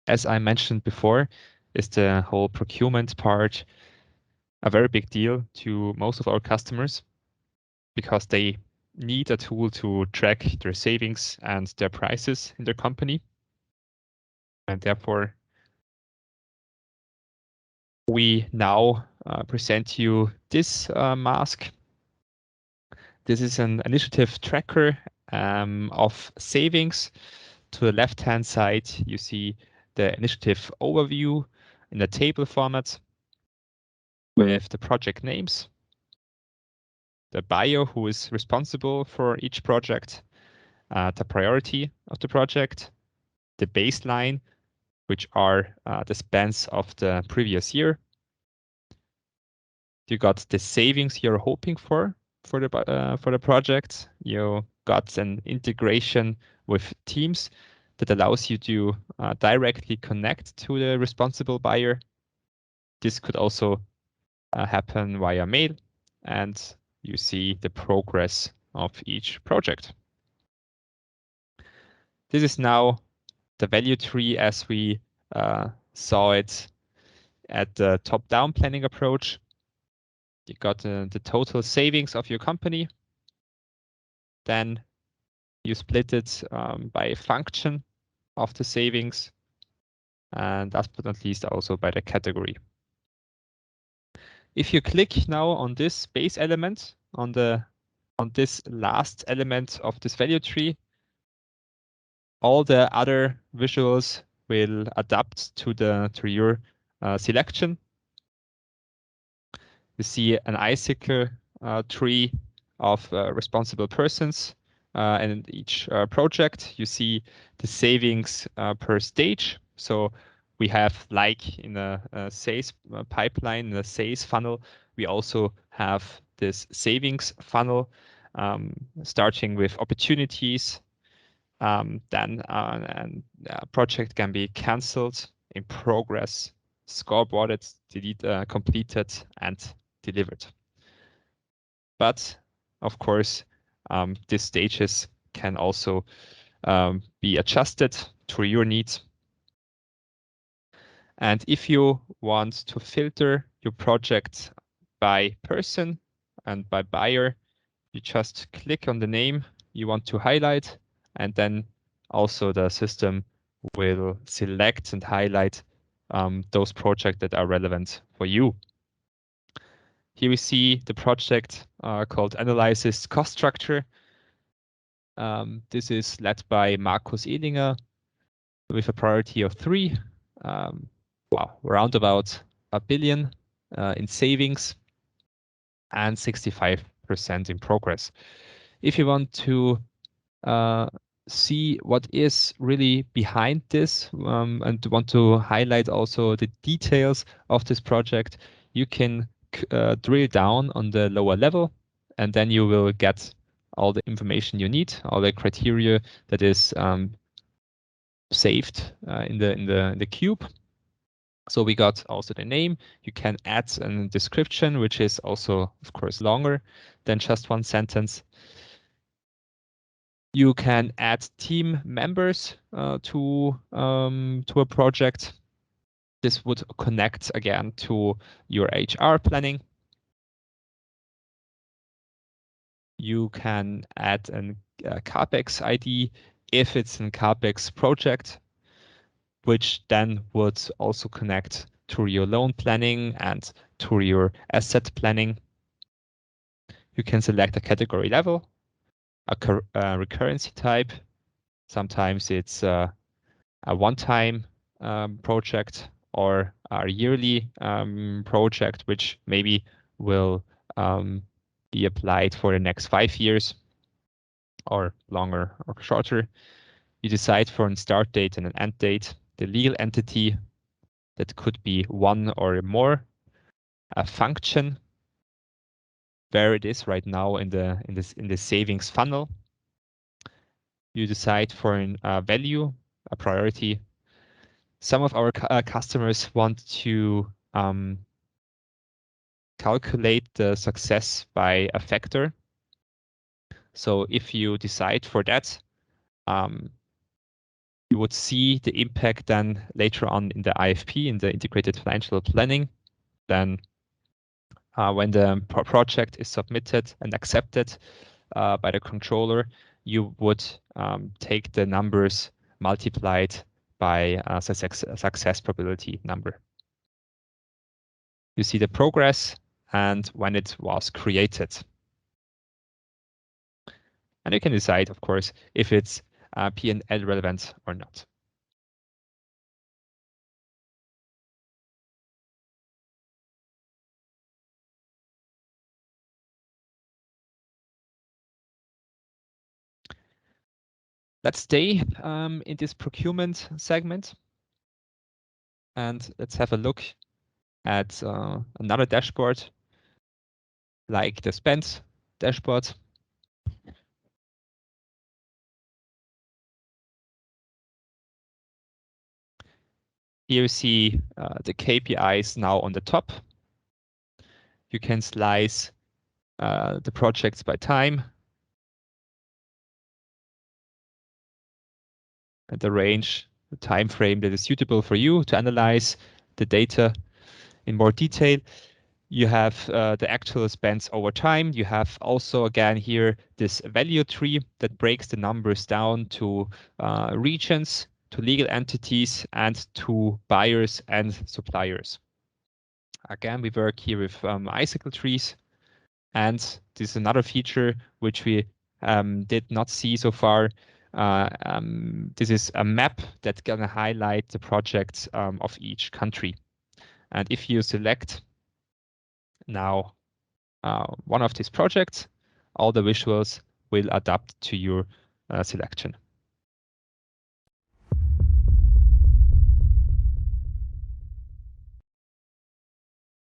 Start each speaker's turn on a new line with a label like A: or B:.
A: As I mentioned before, is the whole procurement part a very big deal to most of our customers because they need a tool to track their savings and their prices in their company. And therefore, we now present you this mask. This is an initiative tracker of savings. To the left-hand side, you see the initiative overview in a table format with the project names, the buyer who is responsible for each project, the priority of the project, the baseline, which are the spends of the previous year. You got the savings you're hoping for the project. You got an integration with Teams that allows you to directly connect to the responsible buyer. This could also happen via mail, and you see the progress of each project. This is now the value tree as we saw it at the top-down planning approach. You got the total savings of your company. Then you split it by a function of the savings, and last but not least, also by the category. If you click now on this base element, on this last element of this value tree, all the other visuals will adapt to your selection. You see an icicle tree of responsible persons and each project. You see the savings per stage. So we have, like in a sales pipeline, in a sales funnel, we also have this savings funnel starting with opportunities. Then a project can be cancelled, in progress, scoreboarded, completed, and delivered. But of course, these stages can also be adjusted to your needs. And if you want to filter your project by person and by buyer, you just click on the name you want to highlight, and then also the system will select and highlight those projects that are relevant for you. Here we see the project called Analysis Cost Structure. This is led by Markus Ehlinger with a priority of 3. Around about $1 billion in savings and 65% in progress. If you want to see what is really behind this and want to highlight also the details of this project, you can drill down on the lower level, and then you will get all the information you need, all the criteria that is saved in the cube. So we got also the name. You can add a description, which is also, of course, longer than just one sentence. You can add team members to a project. This would connect again to your HR planning. You can add a CAPEX ID if it's a CAPEX project, which then would also connect to your loan planning and to your asset planning. You can select a category level, a recurrency type. Sometimes it's a one-time project or a yearly project, which maybe will be applied for the next 5 years or longer or shorter. You decide for a start date and an end date, the legal entity that could be one or more, a function, where it is right now in the savings funnel. You decide for a value, a priority. Some of our customers want to calculate the success by a factor. So if you decide for that, You would see the impact then later on in the IFP, in the integrated financial planning. Then when the project is submitted and accepted by the controller, you would take the numbers multiplied by the success probability number. You see the progress and when it was created. And you can decide, of course, if it's P&L relevant or not. Let's stay in this procurement segment and let's have a look at another dashboard like the spend dashboard. Here you see the KPIs now on the top. You can slice the projects by time and arrange the time frame that is suitable for you to analyze the data in more detail. You have the actual spends over time. You have also, again, here, this value tree that breaks the numbers down to regions, to legal entities, and to buyers and suppliers. Again, we work here with icicle trees. And this is another feature which we did not see so far. This is a map that's going to highlight the projects of each country. And if you select now one of these projects, all the visuals will adapt to your selection.